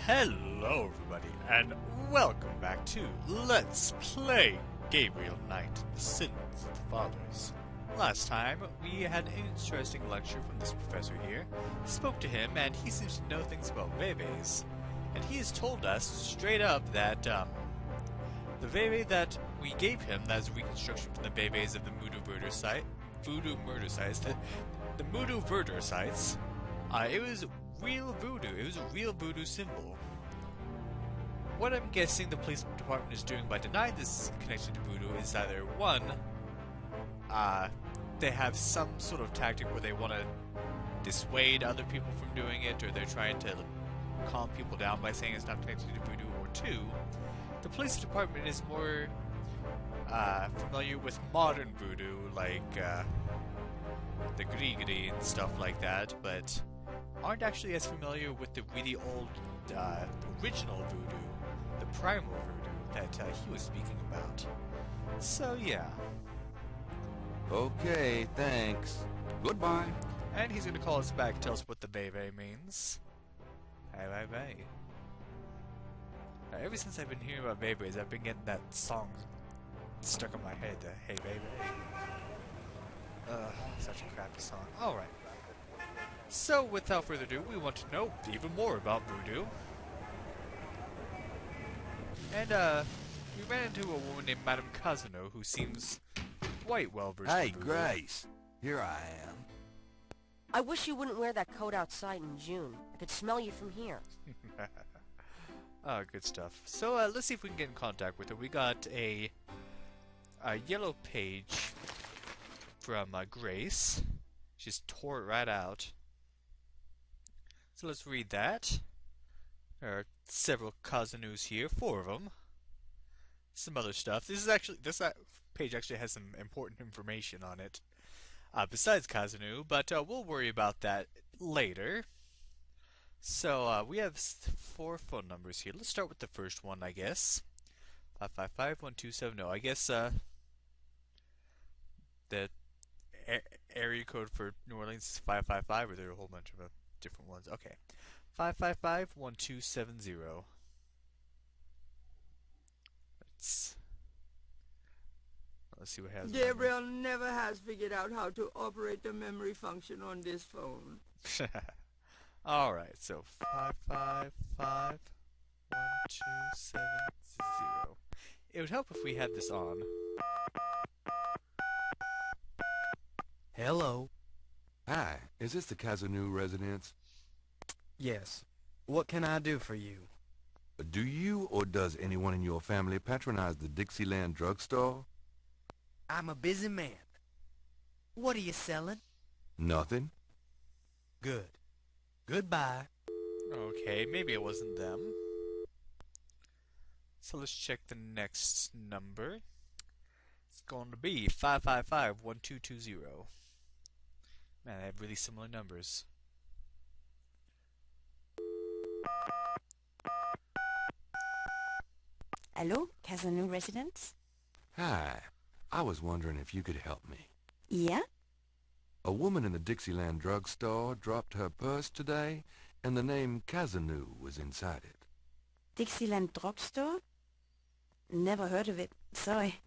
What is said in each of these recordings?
Hello everybody, and welcome back to Let's Play Gabriel Knight, the Sins of the Fathers. Last time, we had an interesting lecture from this professor here, spoke to him, and he seems to know things about Bebes. And he has told us, straight up, that, the Bebe that we gave him, that's a reconstruction from the Bebes of the Voodoo murder sites, the Voodoo murder sites, it was real voodoo. It was a real voodoo symbol. What I'm guessing the police department is doing by denying this connection to voodoo is either one, they have some sort of tactic where they want to dissuade other people from doing it, or they're trying to calm people down by saying it's not connected to voodoo, or two, the police department is more familiar with modern voodoo, like the Grigri and stuff like that, but aren't actually as familiar with the really old, original voodoo, the primal voodoo that he was speaking about. So yeah. Okay, thanks. Goodbye. And he's gonna call us back and tell us what the Bebe means. Hey Bebe. Ever since I've been hearing about Bebes, I've been getting that song stuck in my head, the Hey Bebe. Such a crappy song. Alright. So, without further ado, we want to know even more about voodoo. And, we ran into a woman named Madame Cazanoux who seems quite well versed in Hey, voodoo. Grace. Here I am. I wish you wouldn't wear that coat outside in June. I could smell you from here. Oh, good stuff. So, let's see if we can get in contact with her. We got a yellow page from Grace. She just tore it right out. So let's read that. There are several Cazanoux here, 4 of them. Some other stuff. This page actually has some important information on it, besides Cazanoux, but we'll worry about that later. So we have 4 phone numbers here. Let's start with the first one, I guess. 555-1270. I guess the area code for New Orleans is 555, or there are a whole bunch of different ones. Okay. 555-1270. Let's see what has. Gabriel never has figured out how to operate the memory function on this phone. Alright, so 555-1270. It would help if we had this on. Hello. Hi, is this the Cazanoux residence? Yes. What can I do for you? Do you or does anyone in your family patronize the Dixieland drugstore? I'm a busy man. What are you selling? Nothing. Good. Goodbye. Okay, maybe it wasn't them. So let's check the next number. It's going to be 555-1220. Man, they have really similar numbers. Hello, Cazanoux residence? Hi, I was wondering if you could help me. Yeah? A woman in the Dixieland drugstore dropped her purse today, and the name Cazanoux was inside it. Dixieland drugstore? Never heard of it. Sorry.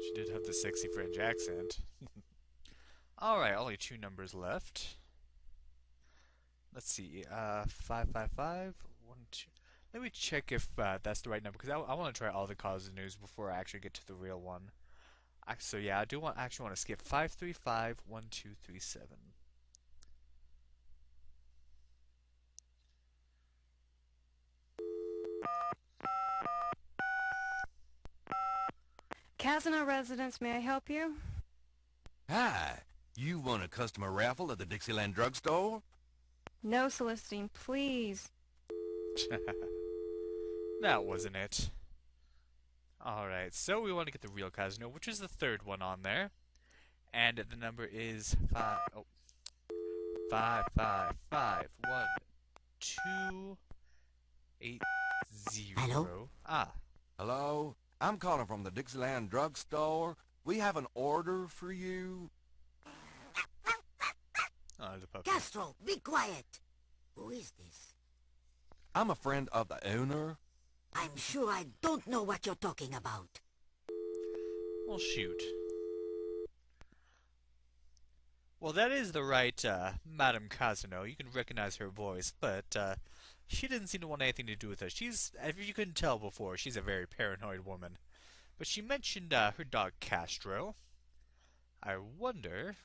She did have the sexy French accent. Alright, only 2 numbers left. Let's see, 555-12. Let me check if that's the right number, because I want to try all the Cazanoux before I actually get to the real one. So yeah, I do actually want to skip 535-1237. Cazanoux residence, may I help you? Hi, you won a customer raffle at the Dixieland drugstore? No, Celestine, please. That wasn't it. Alright, so we want to get the real Cazanoux, which is the 3rd one on there. And the number is 555-1280. Hello? Ah. Hello? I'm calling from the Dixieland drugstore. We have an order for you. Oh, the puppy. Castro, be quiet. Who is this? I'm a friend of the owner. I'm sure I don't know what you're talking about. Well, shoot. Well, that is the right Madame Cazanoux. You can recognize her voice, but she didn't seem to want anything to do with us. She's, if you couldn't tell before, she's a very paranoid woman. But she mentioned her dog Castro. I wonder...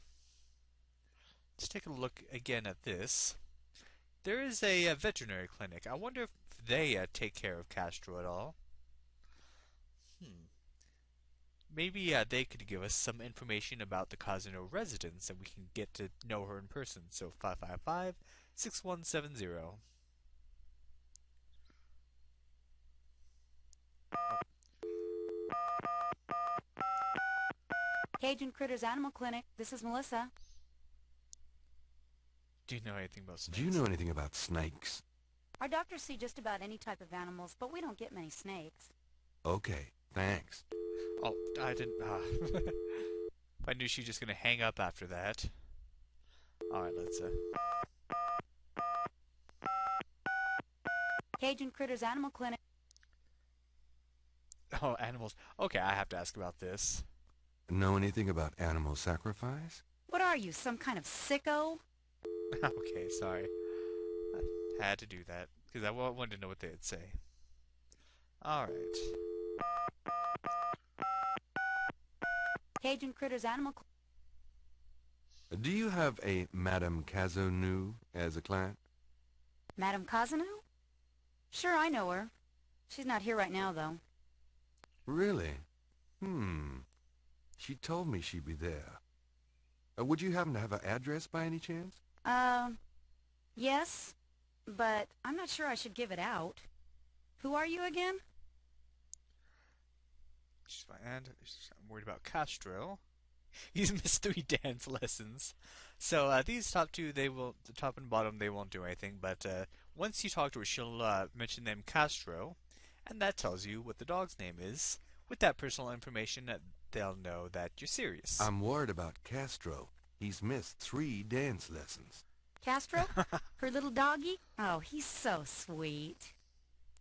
Let's take a look again at this. There is a veterinary clinic. I wonder if they take care of Castro at all. Maybe they could give us some information about the Cazanoux residence and we can get to know her in person. So 555-6170. Cajun Critters Animal Clinic. This is Melissa. Do you know anything about snakes? Do you know anything about snakes? Our doctors see just about any type of animals, but we don't get many snakes. Okay, thanks. Oh, I didn't... I knew she was just going to hang up after that. Alright, let's... Cajun Critters Animal Clinic. Oh, animals. Okay, I have to ask about this. Know anything about animal sacrifice? What are you, some kind of sicko? Okay, sorry. I had to do that, because I wanted to know what they'd say. Alright. Cajun Critters Animal Clinic. Do you have a Madame Cazanoux as a client? Madame Cazanoux? Sure, I know her. She's not here right now, though. Really? She told me she'd be there. Would you happen to have her address by any chance? Yes, but I'm not sure I should give it out. Who are you again? And I'm worried about Castro. He's missed 3 dance lessons. So these top two, the top and bottom, they won't do anything. But once you talk to her, she'll mention the name Castro, and that tells you what the dog's name is. With that personal information, they'll know that you're serious. I'm worried about Castro. He's missed 3 dance lessons. Castro? Her little doggy? Oh, he's so sweet.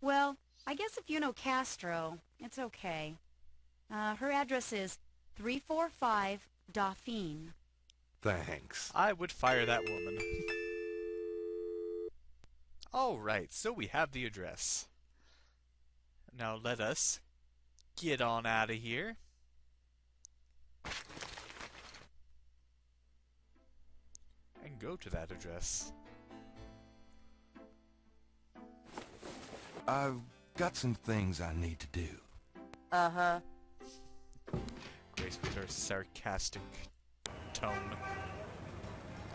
Well, I guess if you know Castro, it's okay. Her address is 345 Dauphine. Thanks. I would fire that woman. Alright, so we have the address. Now let us get on out of here. And go to that address. I've got some things I need to do. Uh-huh. Grace with her sarcastic tone.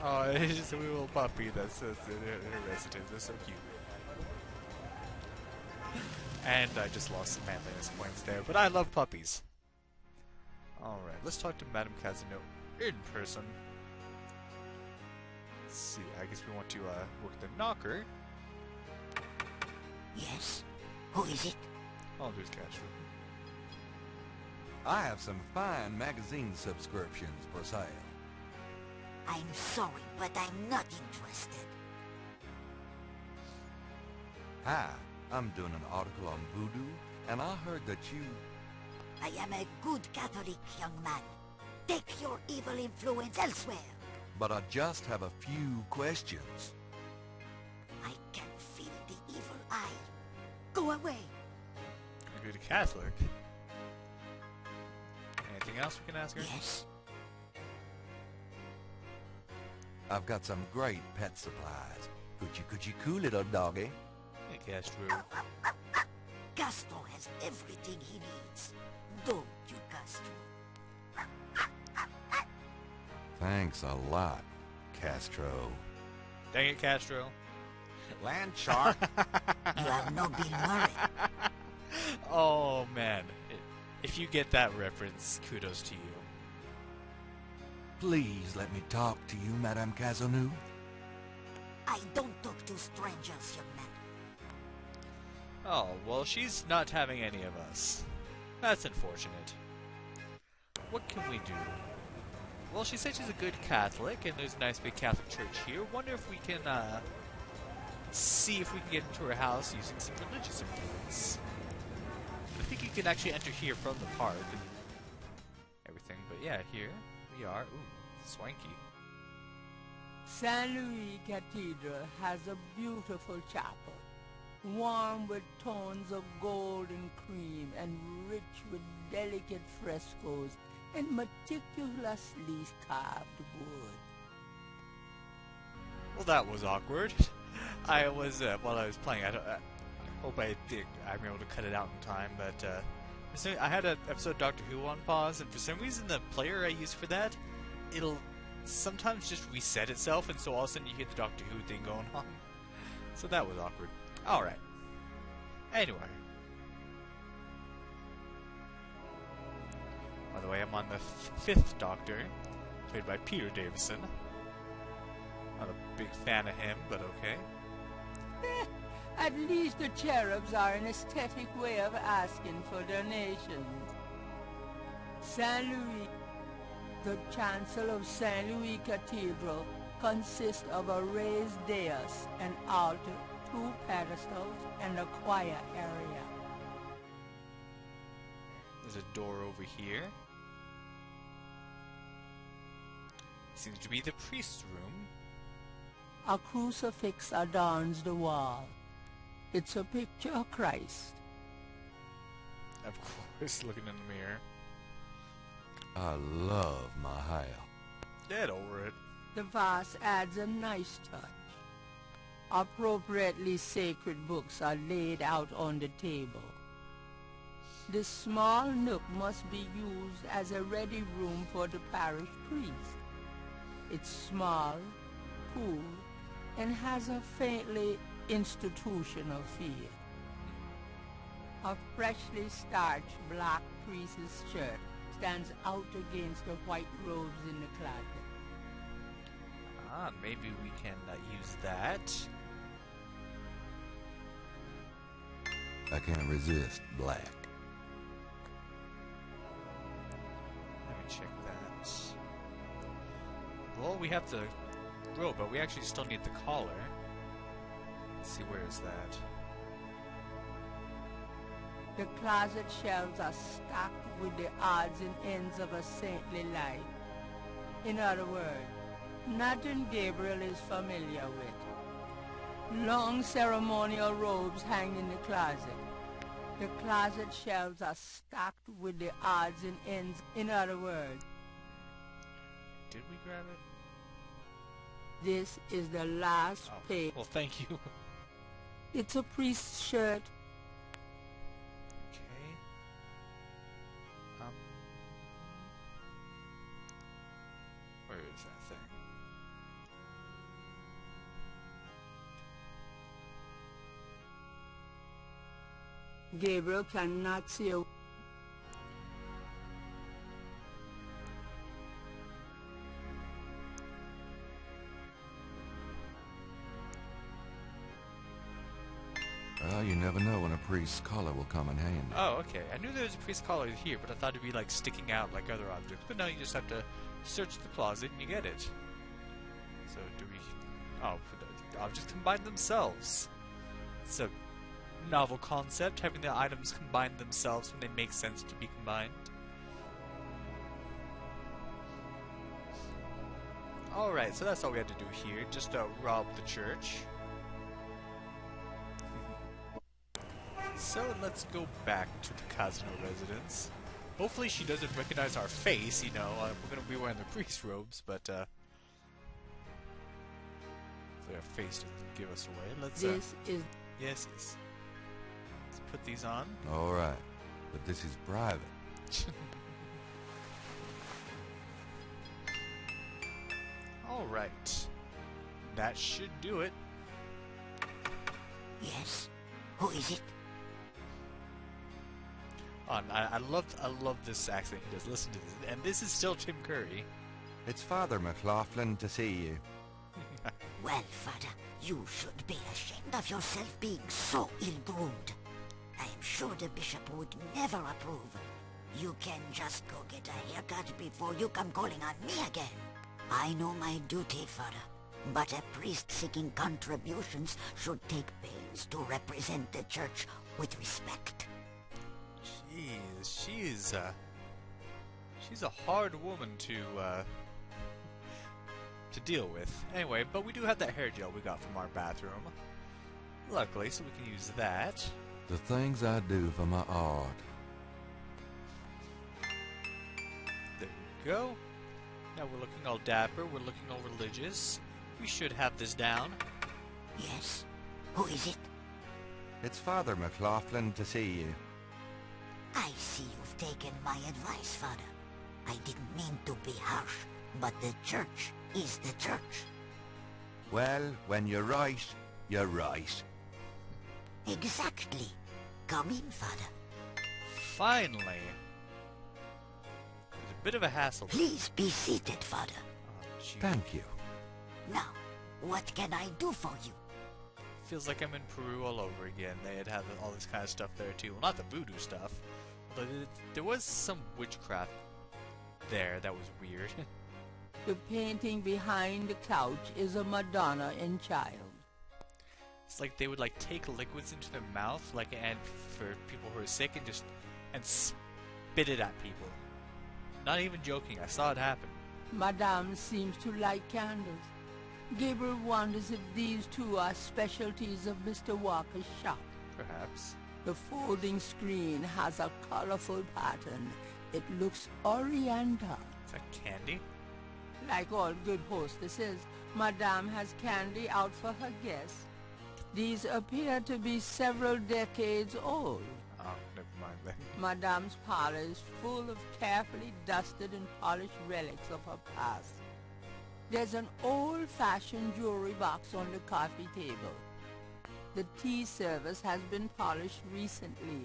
Oh, it's just a wee little puppy that's in her residence. They're so cute. And I just lost some manliness points there, but I love puppies. Alright, let's talk to Madame Cazanoux in person. Let's see, I guess we want to work the knocker. Yes? Who is it? I'll just catch her. I have some fine magazine subscriptions for sale. I'm sorry, but I'm not interested. Hi, I'm doing an article on voodoo, and I heard that you... I am a good Catholic young man. Take your evil influence elsewhere. But I just have a few questions. I can feel the evil eye. Go away. You're good Catholic. Anything else we can ask her? Yes? I've got some great pet supplies. Could you cool little doggy? Hey, Castro. Castro has everything he needs. Don't you, Castro? Thanks a lot, Castro. Dang it, Castro. Land shark. You have no Bill Murray. Oh, man. If you get that reference, kudos to you. Please let me talk to you, Madame Cazanoux. I don't talk to strangers, young man. Oh, well, she's not having any of us. That's unfortunate. What can we do? Well, she said she's a good Catholic, and there's a nice big Catholic church here. Wonder if we can, see if we can get into her house using some religious influence. I think you can actually enter here from the park and everything, but yeah, here we are. Ooh, swanky. St. Louis Cathedral has a beautiful chapel, warm with tones of gold and cream and rich with delicate frescoes and meticulously carved wood. Well, that was awkward. I was, while I was playing, I hope I'm able to cut it out in time, but I had an episode of Doctor Who on pause, and for some reason the player I use for that, it'll sometimes just reset itself, and so all of a sudden you hear the Doctor Who thing going on. So that was awkward. Alright. Anyway. By the way, I'm on the 5th Doctor, played by Peter Davison. Not a big fan of him, but okay. At least the cherubs are an aesthetic way of asking for donations. St. Louis, the chancel of St. Louis Cathedral consists of a raised dais, an altar, 2 pedestals, and a choir area. There's a door over here. Seems to be the priest's room. A crucifix adorns the wall. It's a picture of Christ. Of course, looking in the mirror. I love my hair. Get over it. The vase adds a nice touch. Appropriately sacred books are laid out on the table. This small nook must be used as a ready room for the parish priest. It's small, cool, and has a faintly institutional feel. A freshly starched black priest's shirt stands out against the white robes in the closet. Ah, maybe we can use that. I can't resist black. Let me check that. Well, we have the robe, but we actually still need the collar. Let's see, where is that? The closet shelves are stacked with the odds and ends of a saintly life. In other words, nothing Gabriel is familiar with. Long ceremonial robes hang in the closet. The closet shelves are stacked with the odds and ends. In other words, did we grab it? This is the last page. Well, thank you. It's a priest's shirt. Okay. Where is that thing? Gabriel cannot see a... Well, you never know when a priest's collar will come in handy. Oh, okay. I knew there was a priest collar here, but I thought it'd be like sticking out like other objects. But no, you just have to search the closet and you get it. So do we... Oh, the objects combine themselves. It's a novel concept, having the items combine themselves when they make sense to be combined. Alright, so that's all we had to do here. Just rob the church. So let's go back to the Cazanoux residence. Hopefully she doesn't recognize our face, you know. We're gonna be wearing the priest robes, but hopefully our face doesn't give us away. Let's This is... Yes, yes. Let's put these on. All right, but this is private. Alright. That should do it. Yes? Who is it? I love this accent he does. Listen to this. And this is still Tim Curry. It's Father McLaughlin to see you. Well, Father, you should be ashamed of yourself being so ill-groomed. I am sure the bishop would never approve. You can just go get a haircut before you come calling on me again. I know my duty, Father. But a priest seeking contributions should take pains to represent the church with respect. Jeez, she's a hard woman to deal with. Anyway, but we do have that hair gel we got from our bathroom. Luckily, so we can use that. The things I do for my art. There we go. Now we're looking all dapper, we're looking all religious. We should have this down. Yes? Who is it? It's Father McLaughlin to see you. I see you've taken my advice, Father. I didn't mean to be harsh, but the church is the church. Well, when you're right, you're right. Exactly. Come in, Father. Finally. There's a bit of a hassle. Please be seated, Father. Oh, gee. Thank you. Now, what can I do for you? Feels like I'm in Peru all over again. They had all this kind of stuff there too. Well, not the voodoo stuff. But there was some witchcraft there that was weird. The painting behind the couch is a Madonna and child. It's like they would like take liquids into their mouth, like, and for people who are sick, and spit it at people. Not even joking. I saw it happen. Madame seems to like candles. Gabriel wonders if these two are specialties of Mr. Walker's shop. Perhaps. The folding screen has a colorful pattern. It looks oriental. Is that candy? Like all good hostesses, Madame has candy out for her guests. These appear to be several decades old. Oh, never mind then. Madame's parlor is full of carefully dusted and polished relics of her past. There's an old-fashioned jewelry box on the coffee table. The tea service has been polished recently.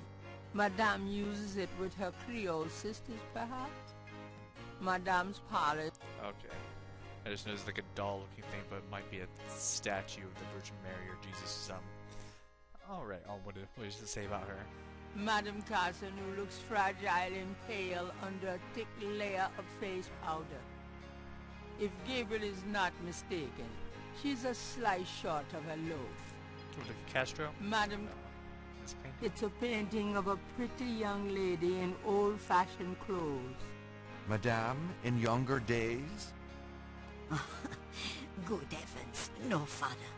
Madame uses it with her Creole sisters, perhaps? Madame's parlor... Okay. I just noticed like a doll-looking thing, but it might be a statue of the Virgin Mary or Jesus or something. Alright, what does it say about her? Madame Cazanoux looks fragile and pale under a thick layer of face powder. If Gabriel is not mistaken, she's a slice short of a loaf. Look like a Castro? Madame, This painting? it's a painting of a pretty young lady in old-fashioned clothes. Madame, in younger days? Good heavens, no, Father.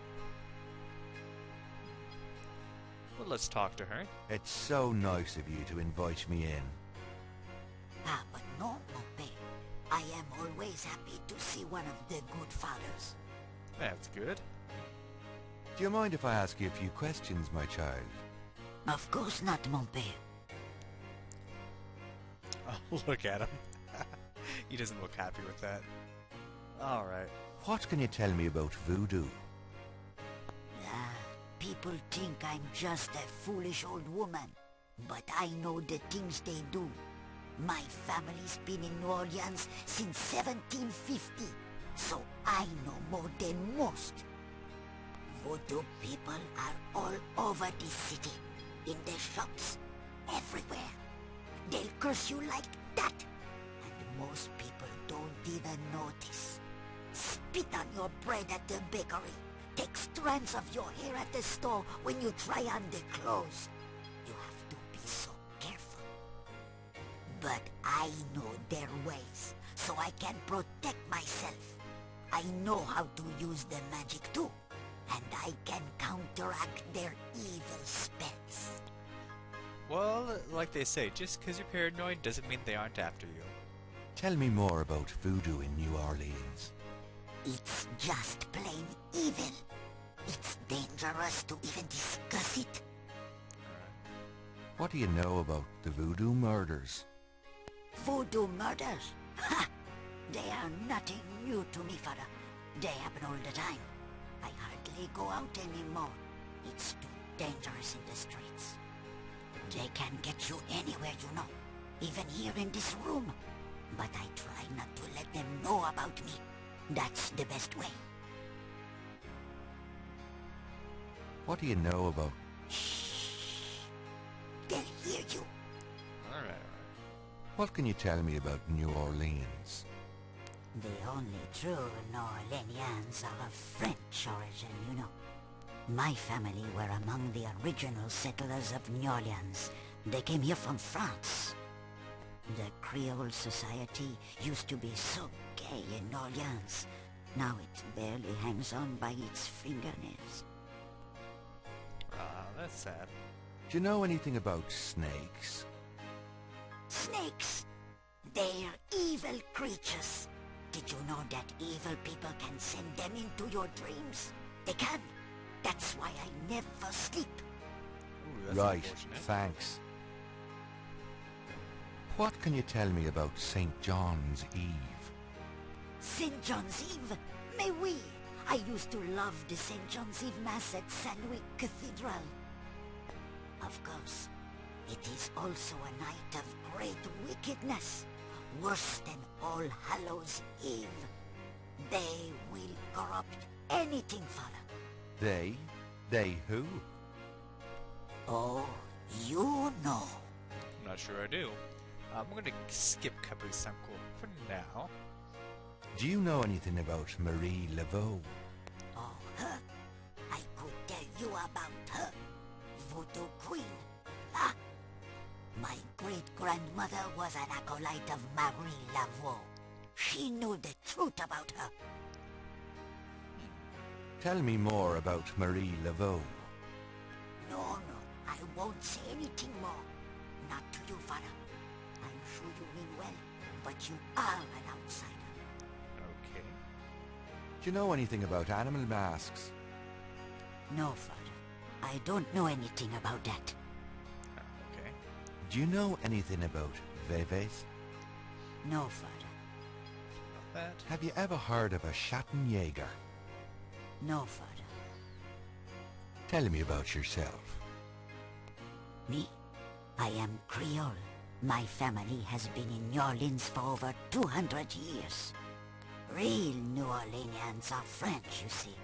Well, let's talk to her. It's so nice of you to invite me in. Ah, but no, Mopé. I am always happy to see one of the good fathers. That's good. Do you mind if I ask you a few questions, my child? Of course not, Mopé. Oh, look at him. He doesn't look happy with that. Alright. What can you tell me about voodoo? People think I'm just a foolish old woman, but I know the things they do. My family's been in New Orleans since 1750, so I know more than most. Voodoo people are all over this city, in the shops, everywhere. They'll curse you like that, and most people don't even notice. Spit on your bread at the bakery. Take strands of your hair at the store when you try on the clothes. You have to be so careful. But I know their ways, so I can protect myself. I know how to use the magic too, and I can counteract their evil spells. Well, like they say, just because you're paranoid doesn't mean they aren't after you. Tell me more about voodoo in New Orleans. It's just plain evil. It's dangerous to even discuss it. What do you know about the voodoo murders? Voodoo murders? Ha! They are nothing new to me, Father. They happen all the time. I hardly go out anymore. It's too dangerous in the streets. They can get you anywhere, you know. Even here in this room. But I try not to let them know about me. That's the best way. What do you know about... Shh. They'll hear you. Alright. What can you tell me about New Orleans? The only true New Orleanians are of French origin, you know. My family were among the original settlers of New Orleans. They came here from France. The Creole society used to be so gay in New Orleans. Now it barely hangs on by its fingernails. Ah, that's sad. Do you know anything about snakes? Snakes! They're evil creatures. Did you know that evil people can send them into your dreams? They can. That's why I never sleep. Ooh, that's Right, unfortunate. thanks. What can you tell me about St. John's Eve? St. John's Eve? Mais oui! I used to love the St. John's Eve Mass at Saint-Louis Cathedral. Of course, it is also a night of great wickedness, worse than All Hallows Eve. They will corrupt anything, Father. They? They who? Oh, you know. I'm not sure I do. I'm gonna skip Capri Sanko for now. Do you know anything about Marie Laveau? Oh, her? I could tell you about her. Voodoo Queen. Ah! My great-grandmother was an acolyte of Marie Laveau. She knew the truth about her. Tell me more about Marie Laveau. No, I won't say anything more. Not to you, Father. I'm sure you mean well, but you are an outsider. Okay. Do you know anything about animal masks? No, Father. I don't know anything about that. Okay. Do you know anything about Veves? No, Father. That. Have you ever heard of a Schattenjäger? No, Father. Tell me about yourself. Me? I am Creole. My family has been in New Orleans for over 200 years. Real New Orleanians are French, you see.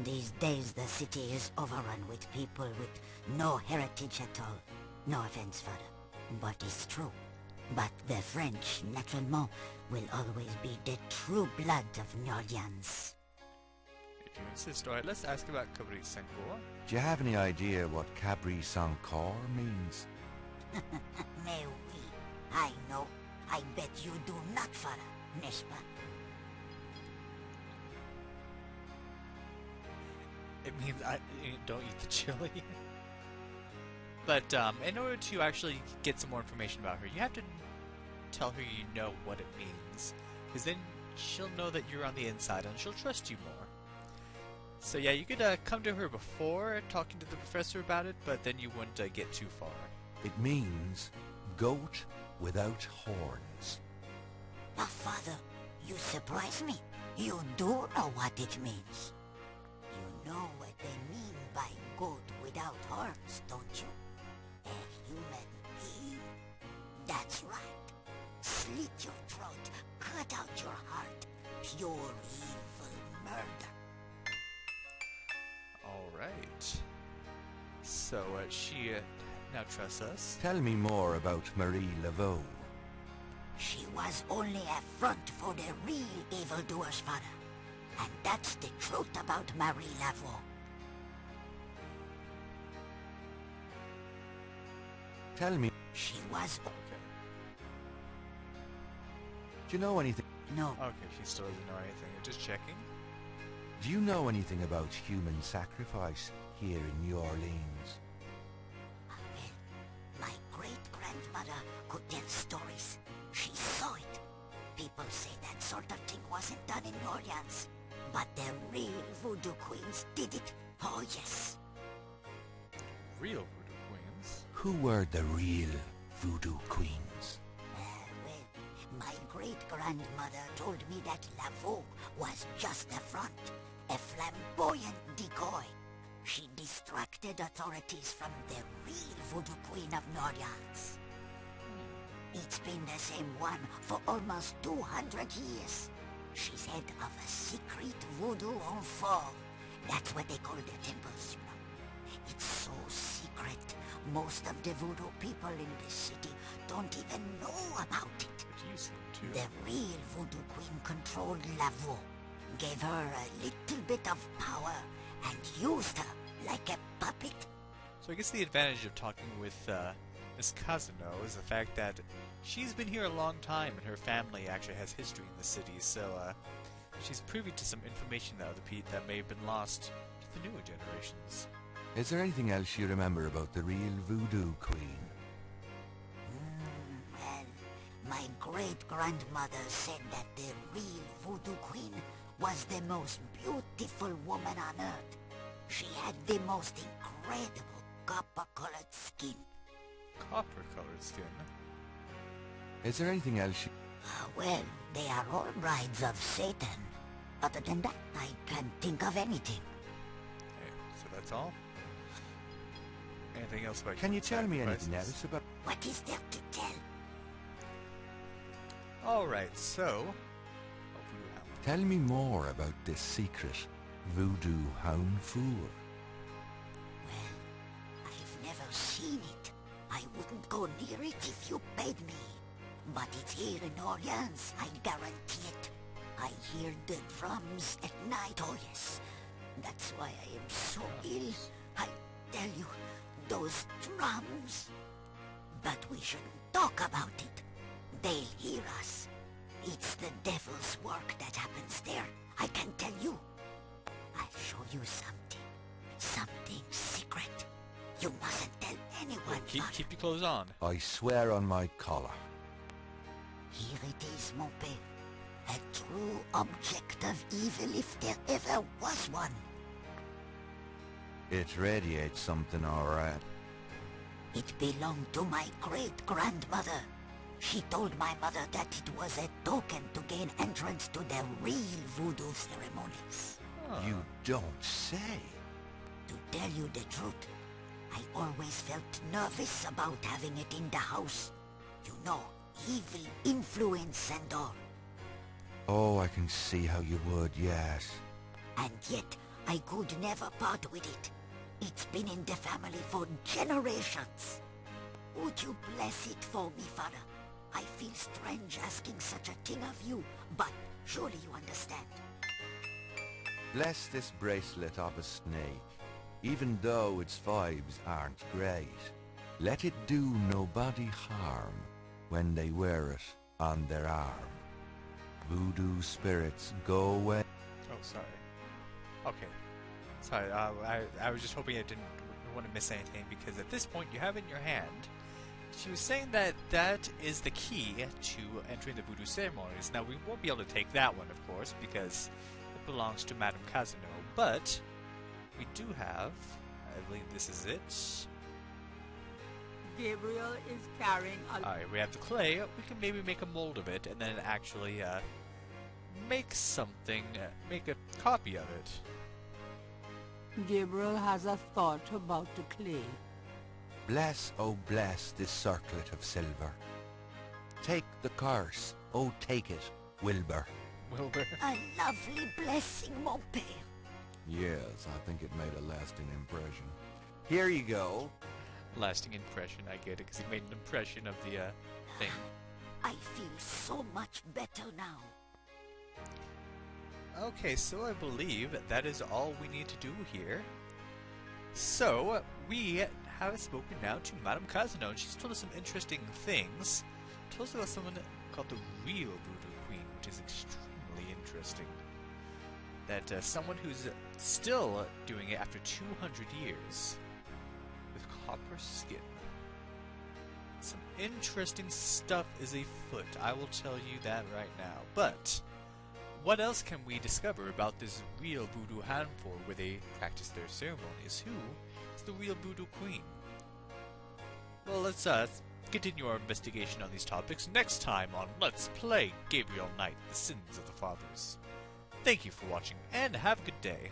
These days the city is overrun with people with no heritage at all. No offense, Father, but it's true. But the French, naturellement, will always be the true blood of New Orleans. If you insist. Alright, let's ask about Capri Sanko. Do you have any idea what Cabri sans corps means? Mais oui, I know. I bet you do not, Father, n'est-ce pas? It means I don't eat the chili. But in order to actually get some more information about her, you have to tell her you know what it means. Because then she'll know that you're on the inside and she'll trust you more. So yeah, you could come to her before talking to the professor about it, but then you wouldn't get too far. It means goat without horns. Now, Father, you surprise me. You do know what it means. You know what they mean by goat without horns, don't you? A human being? That's right. Slit your throat, cut out your heart. Pure evil murder. Alright. So she now trusts us. Tell me more about Marie Laveau. She was only a front for the real evildoers, Father. And that's the truth about Marie Laveau. Tell me, She was... Okay. do you know anything? No, Okay, she still doesn't know anything. Just checking. Do you know anything about human sacrifice here in New Orleans? well, my great-grandmother could tell stories. She saw it. People say that sort of thing wasn't done in New Orleans. But the real voodoo queens did it. Oh, yes. Real voodoo queens. Who were the real voodoo queens? Well, my great-grandmother told me that Laveau was just a front, a flamboyant decoy. She distracted authorities from the real voodoo queen of New Orleans. It's been the same one for almost 200 years. She's head of a secret voodoo enfant. That's what they call the temples, you know. It's so secret, most of the voodoo people in the city don't even know about it. But you seem to. The real Voodoo Queen controlled Lavaux, gave her a little bit of power, and used her like a puppet. So I guess the advantage of talking with Miss Cazanoux is the fact that she's been here a long time, and her family actually has history in the city, so she's privy to some information that that may have been lost to the newer generations. Is there anything else you remember about the real Voodoo Queen? Well, my great-grandmother said that the real Voodoo Queen was the most beautiful woman on earth. She had the most incredible copper-colored skin. Copper-colored skin? Is there anything else you... Well, they are all brides of Satan. Other than that, I can't think of anything. Okay, so that's all? Anything else about Can you tell me sacrifices? anything else about... What is there to tell? Alright, so... Tell me more about this secret Voodoo Hound Fool. Well, I've never seen it. I wouldn't go near it if you paid me. But it's here in Orleans, I guarantee it. I hear the drums at night, oh yes. That's why I am so ill. I tell you, those drums. But we shouldn't talk about it. They'll hear us. It's the devil's work that happens there, I can tell you. I'll show you something. Something secret. You mustn't tell anyone. Keep your clothes on. I swear on my collar. Here it is, mon père. A true object of evil if there ever was one. It radiates something, all right. It belonged to my great-grandmother. She told my mother that it was a token to gain entrance to the real voodoo ceremonies. You don't say. To tell you the truth, I always felt nervous about having it in the house. You know, evil influence and all. Oh, I can see how you would, yes. And yet, I could never part with it. It's been in the family for generations. Would you bless it for me, Father? I feel strange asking such a thing of you, but surely you understand. Bless this bracelet of a snake, even though its vibes aren't great. Let it do nobody harm when they wear it on their arm. Voodoo spirits go away. Oh, sorry. Okay. Sorry, I was just hoping I didn't want to miss anything, because at this point you have it in your hand. She was saying that that is the key to entering the voodoo ceremonies. Now, we won't be able to take that one, of course, because it belongs to Madame Cazanoux, but we do have, I believe this is it. Gabriel is carrying a... Alright, we have the clay. We can maybe make a mold of it, and then actually make something, make a copy of it. Gabriel has a thought about the clay. Bless, oh bless this circlet of silver. Take the curse, oh take it, Wilbur. Wilbur. A lovely blessing, mon père. Yes, I think it made a lasting impression. Here you go. Lasting impression, I get it, because he made an impression of the thing. I feel so much better now. Okay, so I believe that is all we need to do here. So, we have spoken now to Madame Cazanoux, and she's told us some interesting things. Told us about someone called the real Voodoo Queen, which is extremely interesting. That someone who's still doing it after 200 years with copper skin. Some interesting stuff is afoot, I will tell you that right now. But what else can we discover about this real voodoo handful where they practice their ceremonies? Who is the real Voodoo Queen? Well, let's continue our investigation on these topics next time on Let's Play Gabriel Knight, The Sins of the Fathers. Thank you for watching, and have a good day.